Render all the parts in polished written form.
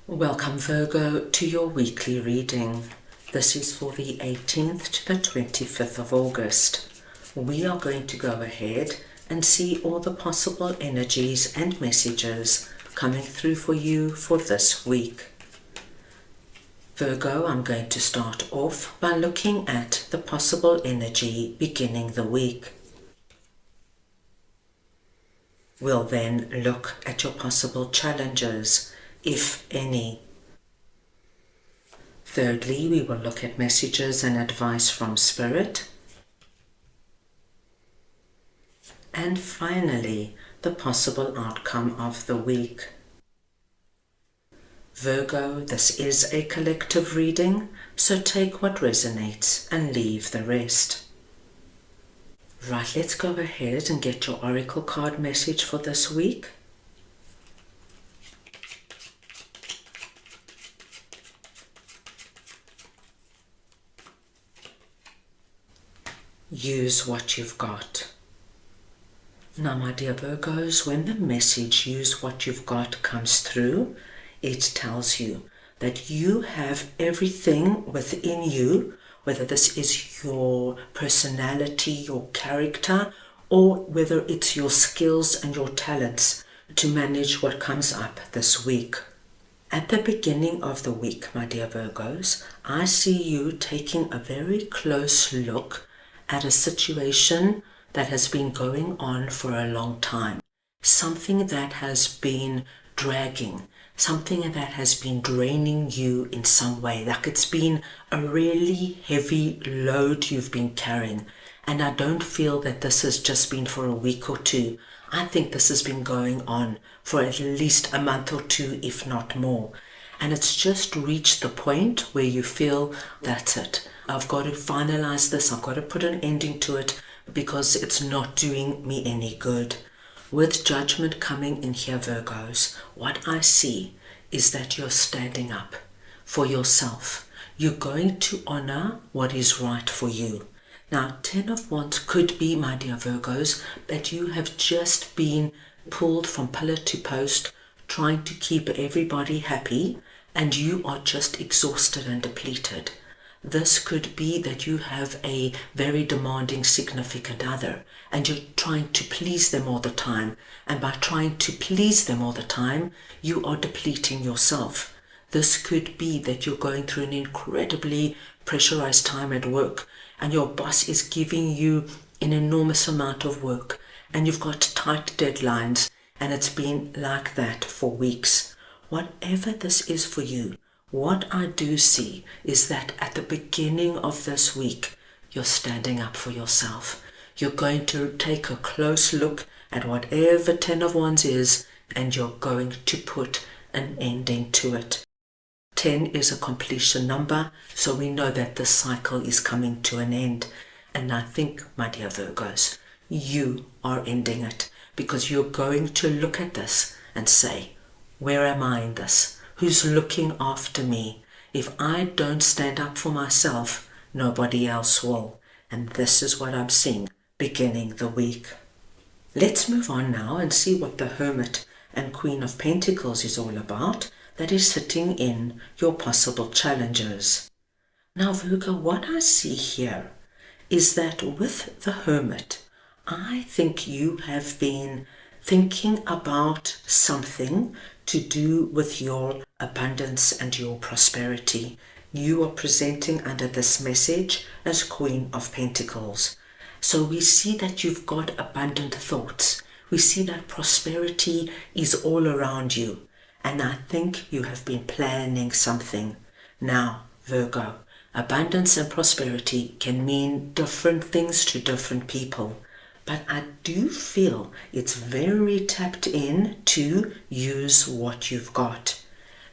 Welcome Virgo to your weekly reading. This is for the 18th to the 25th of August. We are going to go ahead and see all the possible energies and messages coming through for you for this week. Virgo, I'm going to start off by looking at the possible energy beginning the week. We'll then look at your possible challenges, if any. Thirdly, we will look at messages and advice from Spirit. And finally, the possible outcome of the week. Virgo, this is a collective reading, so take what resonates and leave the rest. Right, let's go ahead and get your oracle card message for this week. Use what you've got. Now, my dear Virgos, when the message use what you've got comes through, it tells you that you have everything within you, whether this is your personality, your character, or whether it's your skills and your talents to manage what comes up this week. At the beginning of the week, my dear Virgos, I see you taking a very close look at a situation that has been going on for a long time, something that has been dragging, something that has been draining you in some way, like it's been a really heavy load you've been carrying. And I don't feel that this has just been for a week or two. I think this has been going on for at least a month or two, if not more. And it's just reached the point where you feel, that's it. I've got to finalize this. I've got to put an ending to it because it's not doing me any good. With judgment coming in here, Virgos, what I see is that you're standing up for yourself. You're going to honor what is right for you. Now, 10 of Wands could be, my dear Virgos, that you have just been pulled from pillar to post, trying to keep everybody happy, and you are just exhausted and depleted. This could be that you have a very demanding significant other and you're trying to please them all the time. And by trying to please them all the time, you are depleting yourself. This could be that you're going through an incredibly pressurized time at work and your boss is giving you an enormous amount of work and you've got tight deadlines and it's been like that for weeks. Whatever this is for you, what I do see is that at the beginning of this week, you're standing up for yourself. You're going to take a close look at whatever 10 of Wands is, and you're going to put an ending to it. 10 is a completion number, so we know that this cycle is coming to an end. And I think, my dear Virgos, you are ending it because you're going to look at this and say, where am I in this? Who's looking after me? If I don't stand up for myself, nobody else will. And this is what I'm seeing beginning the week. Let's move on now and see what the Hermit and Queen of Pentacles is all about that is sitting in your possible challenges. Now, Virgo, what I see here is that with the Hermit, I think you have been thinking about something to do with your abundance and your prosperity. You are presenting under this message as Queen of Pentacles. So we see that you've got abundant thoughts. We see that prosperity is all around you. And I think you have been planning something. Now, Virgo, abundance and prosperity can mean different things to different people. But I do feel it's very tapped in to use what you've got.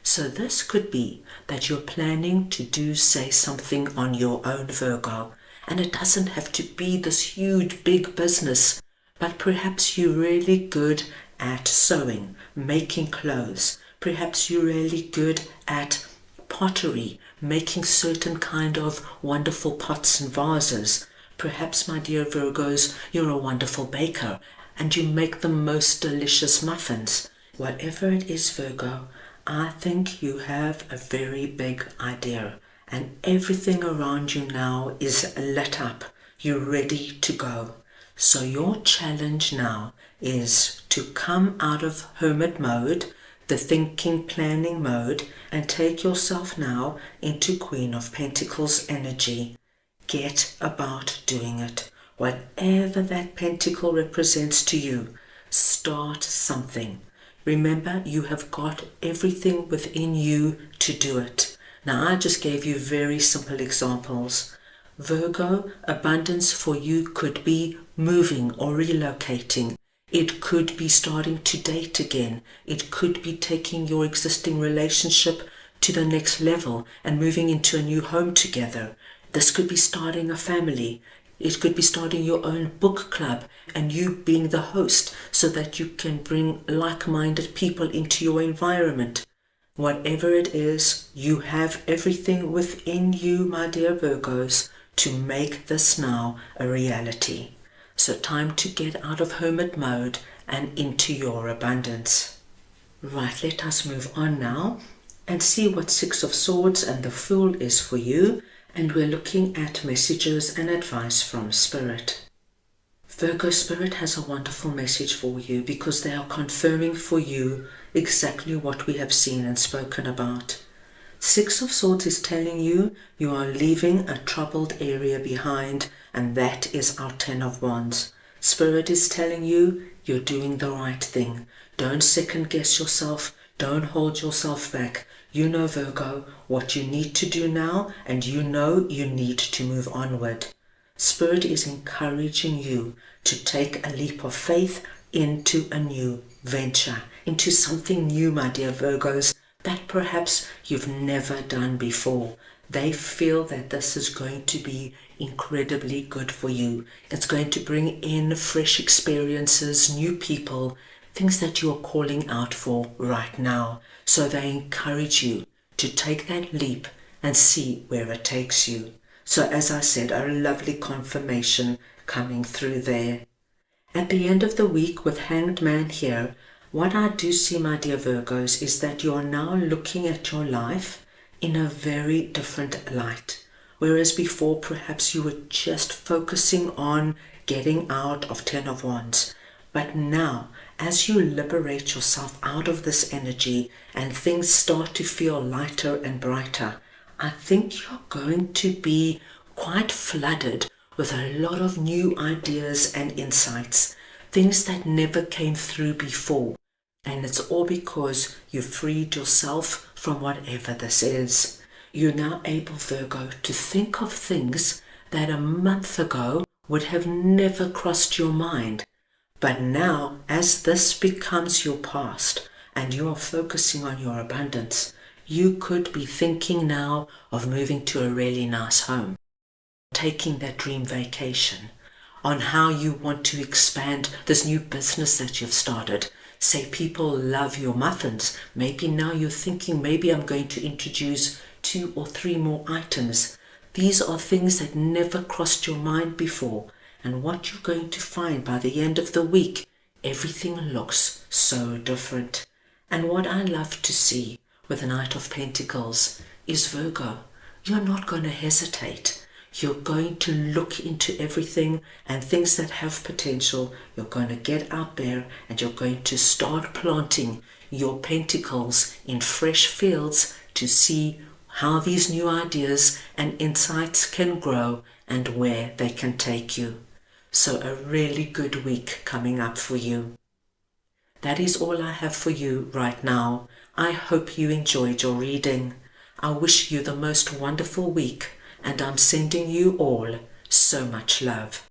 So this could be that you're planning to say something on your own, Virgo. And it doesn't have to be this huge, big business. But perhaps you're really good at sewing, making clothes. Perhaps you're really good at pottery, making certain kind of wonderful pots and vases. Perhaps, my dear Virgos, you're a wonderful baker and you make the most delicious muffins. Whatever it is, Virgo, I think you have a very big idea, and everything around you now is lit up. You're ready to go. So your challenge now is to come out of hermit mode, the thinking, planning mode, and take yourself now into Queen of Pentacles energy. Get about doing it. Whatever that pentacle represents to you, start something. Remember, you have got everything within you to do it. Now, I just gave you very simple examples. Virgo, abundance for you could be moving or relocating. It could be starting to date again. It could be taking your existing relationship to the next level and moving into a new home together. This could be starting a family. It could be starting your own book club and you being the host so that you can bring like-minded people into your environment. Whatever it is, you have everything within you, my dear Virgos, to make this now a reality. So time to get out of hermit mode and into your abundance. Right, let us move on now and see what Six of Swords and the Fool is for you. And we're looking at messages and advice from Spirit. Virgo, Spirit has a wonderful message for you because they are confirming for you exactly what we have seen and spoken about. Six of Swords is telling you you are leaving a troubled area behind, and that is our Ten of Wands. Spirit is telling you you're doing the right thing. Don't second guess yourself. Don't hold yourself back. You know, Virgo, what you need to do now, and you know you need to move onward. Spirit is encouraging you to take a leap of faith into a new venture, into something new, my dear Virgos, that perhaps you've never done before. They feel that this is going to be incredibly good for you. It's going to bring in fresh experiences, new people, things that you're calling out for right now. So they encourage you to take that leap and see where it takes you. So as I said, a lovely confirmation coming through there. At the end of the week with Hanged Man here, what I do see, my dear Virgos, is that you are now looking at your life in a very different light. Whereas before, perhaps you were just focusing on getting out of Ten of Wands. But now, as you liberate yourself out of this energy and things start to feel lighter and brighter, I think you're going to be quite flooded with a lot of new ideas and insights, things that never came through before. And it's all because you freed yourself from whatever this is. You're now able, Virgo, to think of things that a month ago would have never crossed your mind. But now, as this becomes your past and you're focusing on your abundance, you could be thinking now of moving to a really nice home, taking that dream vacation, on how you want to expand this new business that you've started. Say people love your muffins. Maybe now you're thinking, maybe I'm going to introduce 2 or 3 more items. These are things that never crossed your mind before. And what you're going to find by the end of the week, everything looks so different. And what I love to see with the Knight of Pentacles is, Virgo, you're not going to hesitate. You're going to look into everything and things that have potential. You're going to get out there and you're going to start planting your pentacles in fresh fields to see how these new ideas and insights can grow and where they can take you. So a really good week coming up for you. That is all I have for you right now. I hope you enjoyed your reading. I wish you the most wonderful week, and I'm sending you all so much love.